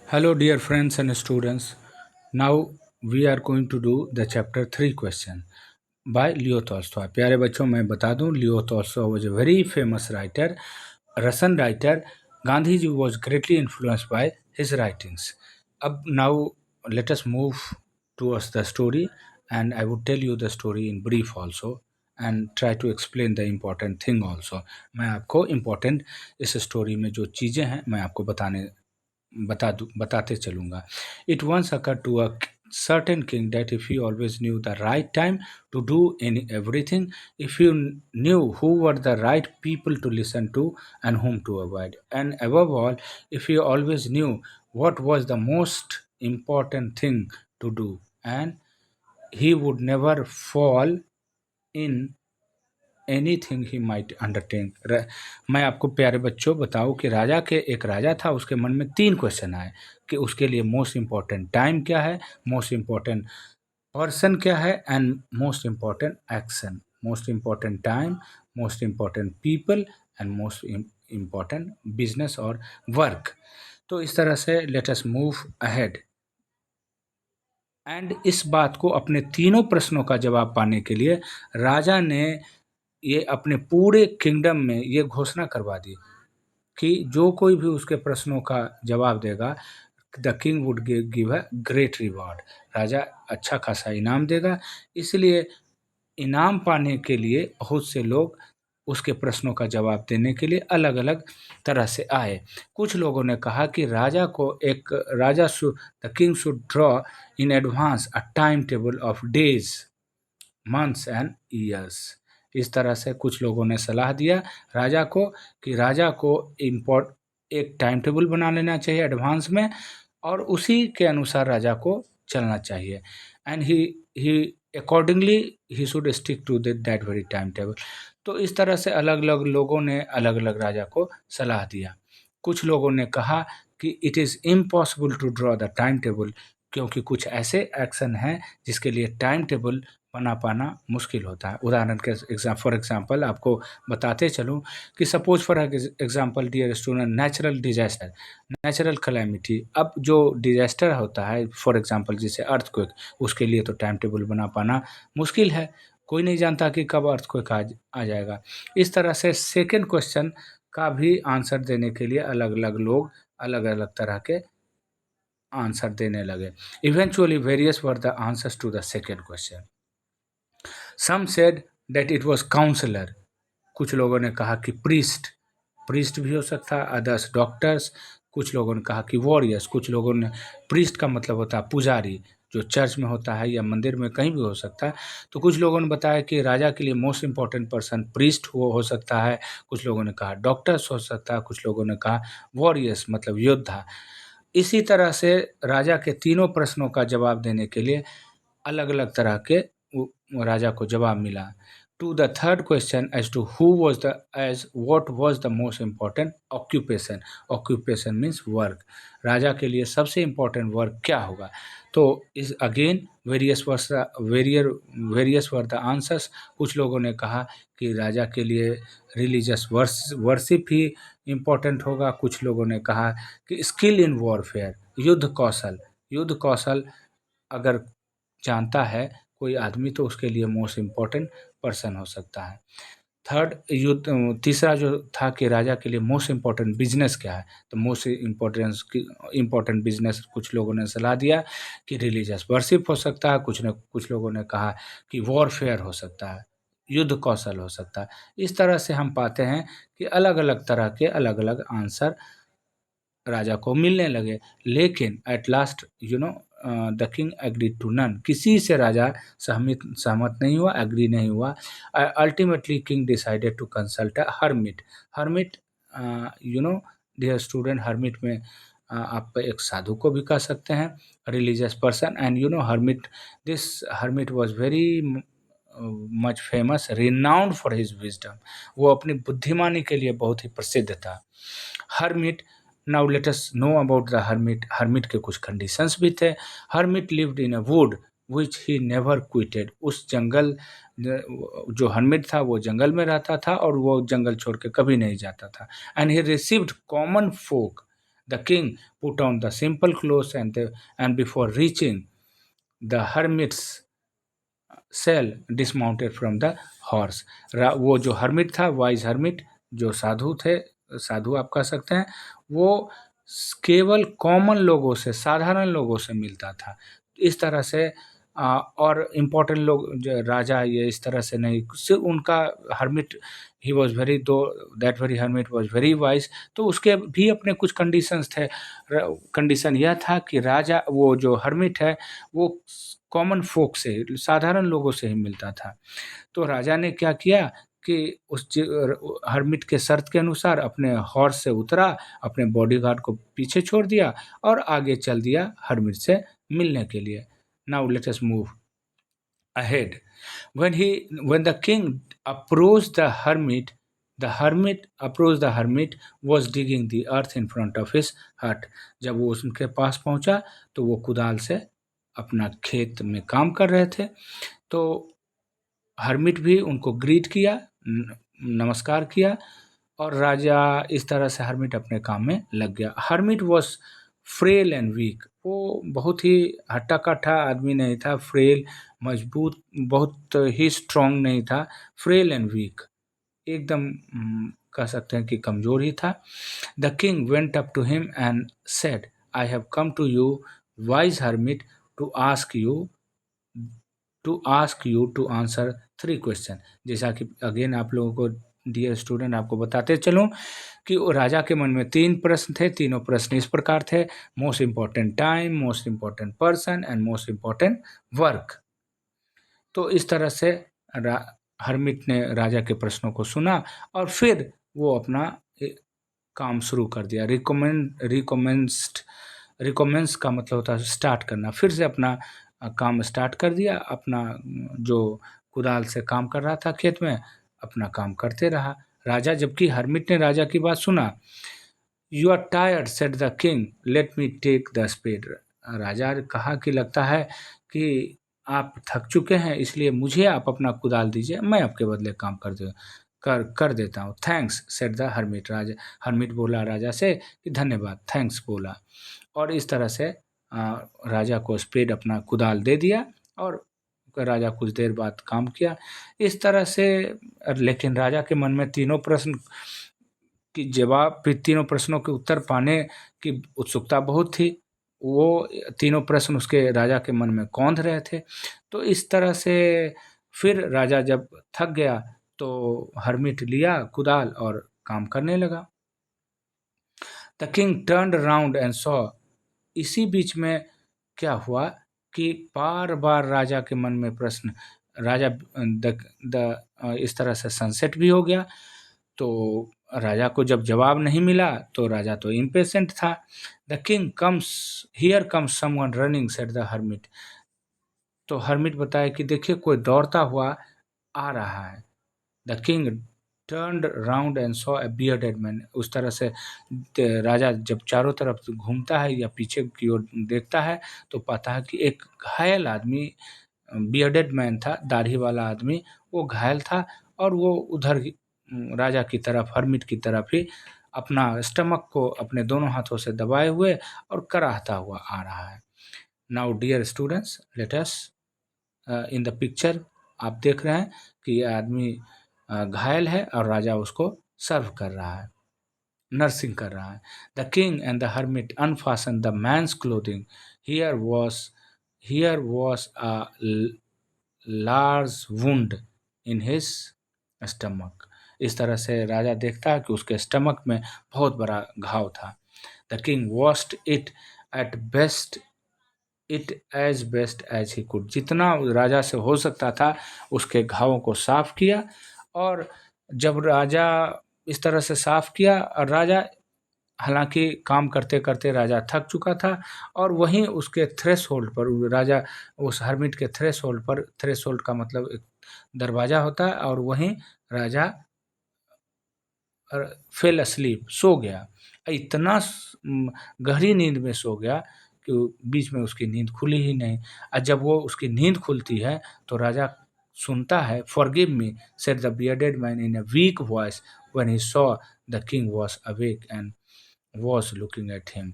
Hello, dear friends and students. Now we are going to do the chapter 3 question by Leo Tolstoy. प्यारे बच्चों मैं बता दूं Leo Tolstoy was a very famous writer, Russian writer. Gandhi ji was greatly influenced by his writings. अब now let us move towards the story and I would tell you the story in brief also and try to explain the important thing also. मैं आपको important इस story में जो चीज़ें हैं मैं आपको बताते चलूँगा. It once occurred to a certain king that if he always knew the right time to do everything, if he knew who were the right people to listen to and whom to avoid, and above all, if he always knew what was the most important thing to do, and he would never fall in anything he might undertake. मैं आपको प्यारे बच्चों बताऊं कि एक राजा था, उसके मन में 3 क्वेश्चन आए कि उसके लिए मोस्ट इम्पॉर्टेंट टाइम क्या है, मोस्ट इम्पॉर्टेंट पर्सन क्या है and most important action. Most important time, most important people and most important business और वर्क. तो इस तरह से let us move ahead. And इस बात को अपने तीनों प्रश्नों का जवाब पाने के लिए राजा ने ये अपने पूरे किंगडम में ये घोषणा करवा दी कि जो कोई भी उसके प्रश्नों का जवाब देगा, the king would give a great reward. राजा अच्छा खासा इनाम देगा. इसलिए इनाम पाने के लिए बहुत से लोग उसके प्रश्नों का जवाब देने के लिए अलग अलग तरह से आए. कुछ लोगों ने कहा कि the king should draw in advance a time table of days, months and years. इस तरह से कुछ लोगों ने सलाह दिया राजा को कि राजा को एक टाइम टेबल बना लेना चाहिए एडवांस में और उसी के अनुसार राजा को चलना चाहिए. And he accordingly he should stick to that very time table. तो इस तरह से अलग अलग लोगों ने अलग अलग राजा को सलाह दिया. कुछ लोगों ने कहा कि it is impossible to draw the time table, क्योंकि कुछ ऐसे एक्शन हैं जिसके लिए टाइम टेबल बना पाना मुश्किल होता है. उदाहरण के फॉर एग्जांपल आपको बताते चलूं कि suppose for example dear student, natural disaster, natural calamity. अब जो डिजास्टर होता है फॉर एग्जांपल जैसे अर्थक्वेक, उसके लिए तो टाइम टेबल बना पाना मुश्किल है. कोई नहीं जानता कि कब अर्थक्वेक आ जाएगा. इस तरह से सेकेंड क्वेश्चन का भी आंसर देने के लिए अलग अलग लोग अलग अलग तरह के आंसर देने लगे. Eventually various were the answers to the second question. Some said that it was counsellor. कुछ लोगों ने कहा कि प्रीस्ट भी हो सकता है, अदर्स डॉक्टर्स. कुछ लोगों ने कहा कि वॉरियर्स. कुछ लोगों ने, प्रीस्ट का मतलब होता है पुजारी, जो चर्च में होता है या मंदिर में कहीं भी हो सकता है. तो कुछ लोगों ने बताया कि राजा के लिए मोस्ट इम्पॉर्टेंट पर्सन प्रीस्ट हो सकता है. कुछ लोगों ने कहा डॉक्टर्स हो सकता है. कुछ लोगों ने कहा वॉरियर्स मतलब योद्धा. इसी तरह से राजा के तीनों प्रश्नों का जवाब देने के लिए अलग अलग तरह के राजा को जवाब मिला. To the third question as to what was the most important occupation. Occupation means work. राजा के लिए सबसे इम्पॉर्टेंट वर्क क्या होगा. तो इस again various were the answers. कुछ लोगों ने कहा कि राजा के लिए रिलीजियस वर्शिप ही इम्पोर्टेंट होगा. कुछ लोगों ने कहा कि स्किल इन वॉरफेयर, युद्ध कौशल अगर जानता है कोई आदमी तो उसके लिए मोस्ट इम्पॉर्टेंट पर्सन हो सकता है. तीसरा जो था कि राजा के लिए मोस्ट इम्पॉर्टेंट बिजनेस क्या है. तो मोस्ट इम्पॉर्टेंट बिजनेस कुछ लोगों ने सलाह दिया कि रिलीजियस वर्शिप हो सकता है. कुछ लोगों ने कहा कि वॉरफेयर हो सकता है, युद्ध कौशल हो सकता है. इस तरह से हम पाते हैं कि अलग अलग तरह के अलग अलग आंसर राजा को मिलने लगे. लेकिन at last the king agreed to none. किसी से राजा सहमत नहीं हुआ, एग्री नहीं हुआ. Ultimately king decided to consult a hermit. Hermit dear student, hermit में आप एक साधु को भी कह सकते हैं, religious person. And hermit, this hermit was very much famous, renowned for his wisdom. वो अपनी बुद्धिमानी के लिए बहुत ही प्रसिद्ध था. Hermit, now let us know about the hermit. Hermit के कुछ कंडीशंस भी थे. Hermit lived in a wood which he never quitted. उस जंगल, जो हर्मिट था वो जंगल में रहता था और वो जंगल छोड़ के कभी नहीं जाता था. And he received common folk The king put on the simple clothes and before reaching the hermit's cell dismounted from the horse. वो जो hermit था, wise hermit, जो साधु थे, साधु आप कह सकते हैं, वो केवल कॉमन लोगों से, साधारण लोगों से मिलता था। इस तरह से और इम्पोर्टेंट लोग जो राजा ये इस तरह से नहीं, सिर्फ उनका हर्मिट ही वॉज वेरी, दो that very hermit was very wise, तो उसके भी अपने कुछ कंडीशंस थे। कंडीशन यह था कि राजा, वो जो हर्मिट है, वो कॉमन फोक से, साधारण लोगों से ही मिलता था। तो राजा ने क्या किया कि उस हर्मिट के शर्त के अनुसार अपने हॉर्स से उतरा, अपने बॉडीगार्ड को पीछे छोड़ दिया और आगे चल दिया हर्मिट से मिलने के लिए। Now let us move ahead. When the king approached the hermit approached the hermit was digging the earth in front of his hut. जब वो उनके पास पहुंचा तो वो कुदाल से अपना खेत में काम कर रहे थे। तो हर्मिट भी उनको ग्रीट किया, नमस्कार किया और राजा, इस तरह से हर्मिट अपने काम में लग गया। Hermit was frail and weak, वो बहुत ही हट्टा-कट्टा आदमी नहीं था, फ्रेल, मजबूत, बहुत ही स्ट्रॉन्ग नहीं था, फ्रेल एंड वीक, एकदम कह सकते हैं कि कमज़ोर ही था। The king went up to him and said, I have come to you wise hermit to ask you to answer 3 question. जैसा कि अगेन आप लोगों को, डियर स्टूडेंट, आपको बताते चलूं कि वो राजा के मन में 3 प्रश्न थे। तीनों प्रश्न इस प्रकार थे: most important time, most important person and most important work. तो इस तरह से हर्मिट ने राजा के प्रश्नों को सुना और फिर वो अपना काम शुरू कर दिया। रिकमेंस का मतलब होता है स्टार्ट करना। फिर से अपना काम स्टार्ट कर दिया। अपना जो कुदाल से काम कर रहा था खेत में, अपना काम करते रहा राजा। जबकि हर्मिट ने राजा की बात सुना। You are tired said the king, let me take the spade. राजा ने कहा कि लगता है कि आप थक चुके हैं, इसलिए मुझे आप अपना कुदाल दीजिए, मैं आपके बदले काम कर देता हूँ। Thanks said the hermit. Hermit बोला राजा से कि धन्यवाद, थैंक्स बोला। और इस तरह से राजा को स्पेड, अपना कुदाल दे दिया और राजा कुछ देर बाद काम किया। इस तरह से, लेकिन राजा के मन में तीनों प्रश्न की जवाब, तीनों प्रश्नों के उत्तर पाने की उत्सुकता बहुत थी। वो तीनों प्रश्न उसके राजा के मन में कौंध रहे थे। तो इस तरह से फिर राजा जब थक गया तो हर्मिट लिया कुदाल और काम करने लगा। The king turned around and saw. इसी बीच में क्या हुआ कि बार-बार राजा के मन में प्रश्न, राजा इस तरह से सनसेट भी हो गया। तो राजा को जब जवाब नहीं मिला तो राजा तो इम्पेशेंट था। The king comes, here comes someone running said the hermit. तो हर्मिट बताया कि देखिए कोई दौड़ता हुआ आ रहा है। The king turned round and saw a bearded man. उस तरह से राजा जब चारों तरफ घूमता है या पीछे की ओर देखता है तो पाता है कि एक घायल आदमी, बियर्डेड मैन था, दाढ़ी वाला आदमी, वो घायल था और वो उधर राजा की तरफ, हर्मिट की तरफ ही अपना स्टमक को अपने दोनों हाथों से दबाए हुए और कराहता हुआ आ रहा है। Now dear students, let us in the picture आप देख रहे हैं कि ये आदमी घायल है और राजा उसको सर्व कर रहा है, नर्सिंग कर रहा है। The king and the hermit unfastened the man's clothing. Here was a large wound in his stomach. इस तरह से राजा देखता है कि उसके स्टमक में बहुत बड़ा घाव था। The king washed it as best as he could. जितना राजा से हो सकता था उसके घावों को साफ किया। और जब राजा इस तरह से साफ किया, और राजा, हालांकि काम करते करते राजा थक चुका था और वहीं उसके थ्रेशोल्ड पर, राजा उस हर्मिट के थ्रेशोल्ड पर, थ्रेशोल्ड का मतलब एक दरवाजा होता है, और वहीं राजा फेल अस्लीप, सो गया। इतना गहरी नींद में सो गया कि बीच में उसकी नींद खुली ही नहीं। और जब वो उसकी नींद खुलती है तो राजा सुनता है, forgive me said the bearded man in a week voice when he saw the king was awake and was looking at him.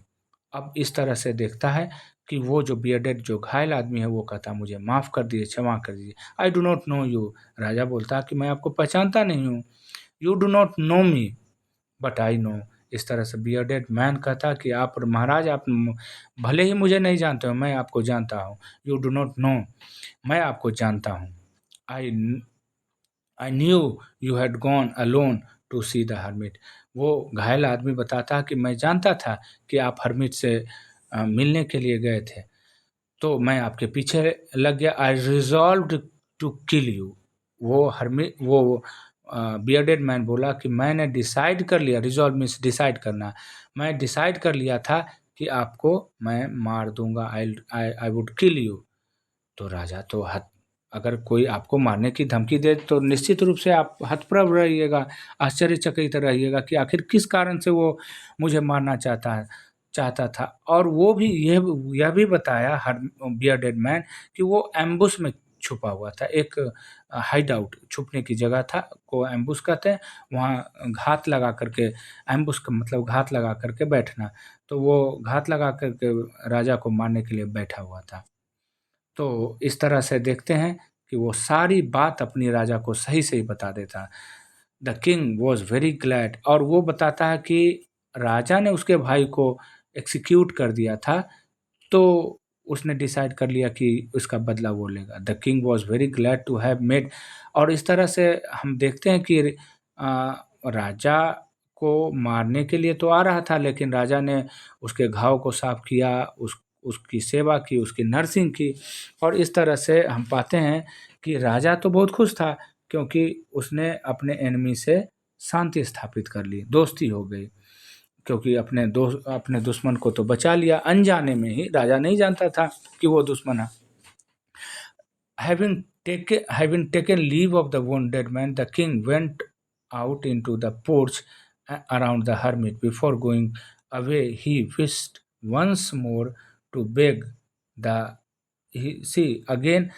अब इस तरह से देखता है कि वो जो बियर्डेड जो घायल आदमी है वो कहता मुझे माफ़ कर दीजिए, क्षमा कर दीजिए। I do not know you. राजा बोलता है कि मैं आपको पहचानता नहीं हूँ। You do not know me but I know. इस तरह से बियर्डेड मैन कहता कि आप महाराज, आप भले ही मुझे नहीं जानते हो, मैं आपको जानता हूँ। यू डू नॉट नो, मैं आपको जानता हूँ। I I knew you had gone alone to see the hermit. वो घायल आदमी बताता है कि मैं जानता था कि आप हर्मिट से मिलने के लिए गए थे, तो मैं आपके पीछे लग गया। आई रिजॉल्व्ड टू किल यू। वो हर्मिट वो बियर्डेड मैन बोला कि मैंने डिसाइड कर लिया, रिजॉल्व मीन्स डिसाइड करना, मैं डिसाइड कर लिया था कि आपको मैं मार दूंगा। आई आई वुड किल यू। तो राजा तो अगर कोई आपको मारने की धमकी दे तो निश्चित रूप से आप हतप्रभ रहिएगा, आश्चर्यचकित रहिएगा कि आखिर किस कारण से वो मुझे मारना चाहता था। और वो भी यह भी बताया हर बियर्डेड मैन कि वो एम्बुश में छुपा हुआ था। एक हाइड आउट, छुपने की जगह था, को एम्बुश कहते हैं। वहाँ घात लगा करके, एम्बुश का मतलब घात लगा करके बैठना, तो वो घात लगा करके राजा को मारने के लिए बैठा हुआ था। तो इस तरह से देखते हैं कि वो सारी बात अपनी राजा को सही-सही बता देता। The king was very glad. और वो बताता है कि राजा ने उसके भाई को एक्ज़ीक्यूट कर दिया था, तो उसने डिसाइड कर लिया कि उसका बदला वो लेगा। The king was very glad to have made. और इस तरह से हम देखते हैं कि राजा को मारने के लिए तो आ रहा था, लेकिन राजा ने उसके घाव को साफ़ किया, उसकी सेवा की, उसकी नर्सिंग की। और इस तरह से हम पाते हैं कि राजा तो बहुत खुश था, क्योंकि उसने अपने एनिमी से शांति स्थापित कर ली, दोस्ती हो गई। क्योंकि अपने दुश्मन को तो बचा लिया अनजाने में ही, राजा नहीं जानता था कि वो दुश्मन है। Having taken leave of the wounded man, the king went out into the porch around the hermit. Before going away, he wished once more to beg the see again।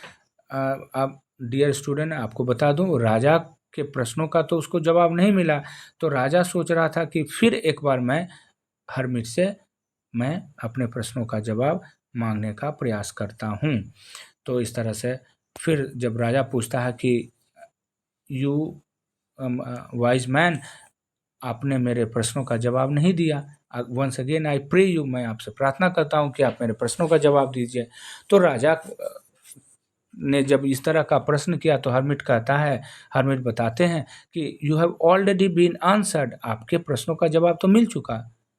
अब डियर स्टूडेंट, आपको बता दूं, राजा के प्रश्नों का तो उसको जवाब नहीं मिला, तो राजा सोच रहा था कि फिर एक बार मैं हर्मिट से मैं अपने प्रश्नों का जवाब मांगने का प्रयास करता हूँ। तो इस तरह से फिर जब राजा पूछता है कि यू वाइज मैन, आपने मेरे प्रश्नों का जवाब नहीं दिया। Once again I pray you, मैं आपसे प्रार्थना करता हूँ कि आप मेरे प्रश्नों का जवाब दीजिए। तो राजा ने जब इस तरह का प्रश्न किया तो हर्मिट बताते हैं कि you have already been answered, आपके प्रश्नों का जवाब तो मिल चुका।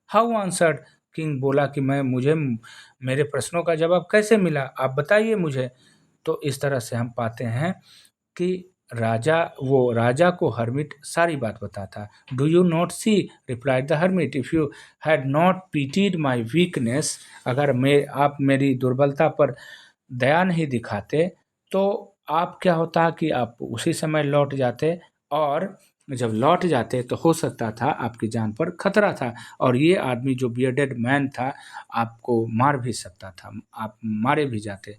How answered? किंग बोला कि मुझे मेरे प्रश्नों का जवाब कैसे मिला, आप बताइए मुझे। तो इस तरह से हम पाते हैं कि राजा को हर्मिट सारी बात बताता। Do you not see, replied the hermit, if you had not pitied my weakness, अगर आप मेरी दुर्बलता पर दया नहीं दिखाते, तो आप क्या होता कि आप उसी समय लौट जाते, और जब लौट जाते तो हो सकता था आपकी जान पर खतरा था, और ये आदमी जो बियर्डेड मैन था आपको मार भी सकता था, आप मारे भी जाते।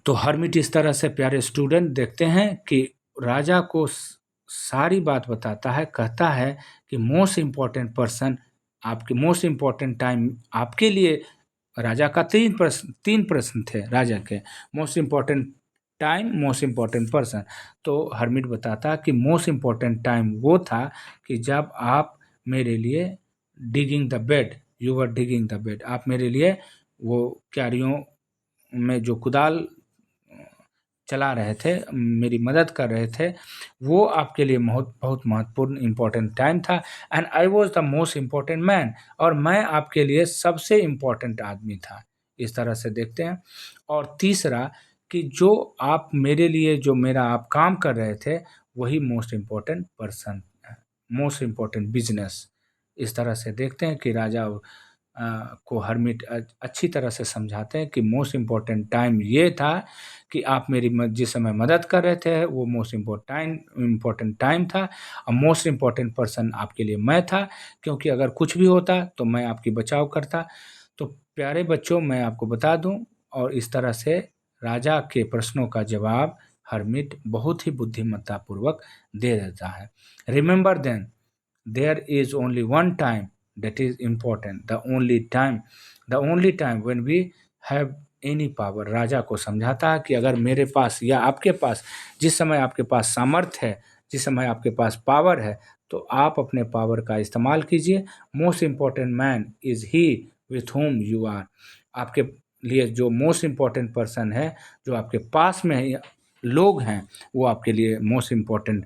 तो हर्मिट इस तरह से, प्यारे स्टूडेंट, देखते हैं कि राजा को सारी बात बताता है, कहता है कि मोस्ट इम्पॉर्टेंट पर्सन, आपके मोस्ट इम्पॉर्टेंट टाइम आपके लिए। राजा का तीन प्रश्न थे राजा के, most important time, most important person. तो हर्मिट बताता कि मोस्ट इम्पॉर्टेंट टाइम वो था कि जब आप मेरे लिए digging the bed, you were digging the bed, आप मेरे लिए वो क्यारियों में जो कुदाल चला रहे थे, मेरी मदद कर रहे थे, वो आपके लिए बहुत बहुत महत्वपूर्ण इम्पोर्टेंट टाइम था। And I was the most important man, और मैं आपके लिए सबसे इम्पोर्टेंट आदमी था। इस तरह से देखते हैं। और तीसरा कि जो आप मेरे लिए, जो मेरा आप काम कर रहे थे, वही most important person, most important business. इस तरह से देखते हैं कि राजा को हर्मिट अच्छी तरह से समझाते हैं कि मोस्ट इम्पोर्टेंट टाइम ये था कि आप मेरी जिस समय मदद कर रहे थे वो मोस्ट इम्पोर्टेंट टाइम था, और मोस्ट इम्पोर्टेंट पर्सन आपके लिए मैं था, क्योंकि अगर कुछ भी होता तो मैं आपकी बचाव करता। तो प्यारे बच्चों, मैं आपको बता दूं, और इस तरह से राजा के प्रश्नों का जवाब हर्मिट बहुत ही बुद्धिमत्तापूर्वक दे देता है। Remember then there is only one time that is important, the only time when we have any power। राजा को समझाता है कि अगर मेरे पास या आपके पास, जिस समय आपके पास सामर्थ्य है, जिस समय आपके पास पावर है, तो आप अपने पावर का इस्तेमाल कीजिए। Most important man is he with whom you are. आपके लिए जो मोस्ट इम्पॉर्टेंट पर्सन है, जो आपके पास में लोग हैं, वो आपके लिए मोस्ट इम्पॉर्टेंट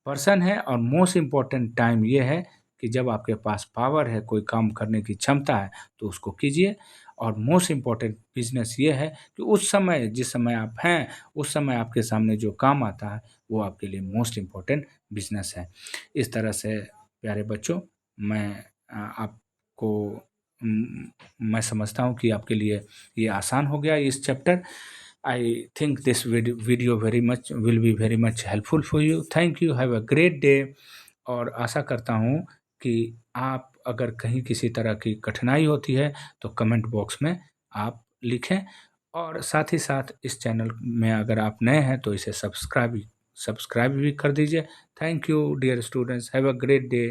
पर्सन है। और मोस्ट इम्पॉर्टेंट टाइम ये है कि जब आपके पास पावर है, कोई काम करने की क्षमता है, तो उसको कीजिए। और मोस्ट इम्पॉर्टेंट बिजनेस ये है कि उस समय, जिस समय आप हैं, उस समय आपके सामने जो काम आता है, वो आपके लिए मोस्ट इम्पॉर्टेंट बिजनेस है। इस तरह से प्यारे बच्चों, मैं आपको मैं समझता हूँ कि आपके लिए ये आसान हो गया इस chapter. I think this video very much will be very much helpful for you. Thank you, have a great day. और आशा करता हूँ कि आप अगर कहीं किसी तरह की कठिनाई होती है तो कमेंट बॉक्स में आप लिखें। और साथ ही साथ इस चैनल में अगर आप नए हैं तो इसे सब्सक्राइब भी कर दीजिए। Thank you dear students, have a great day.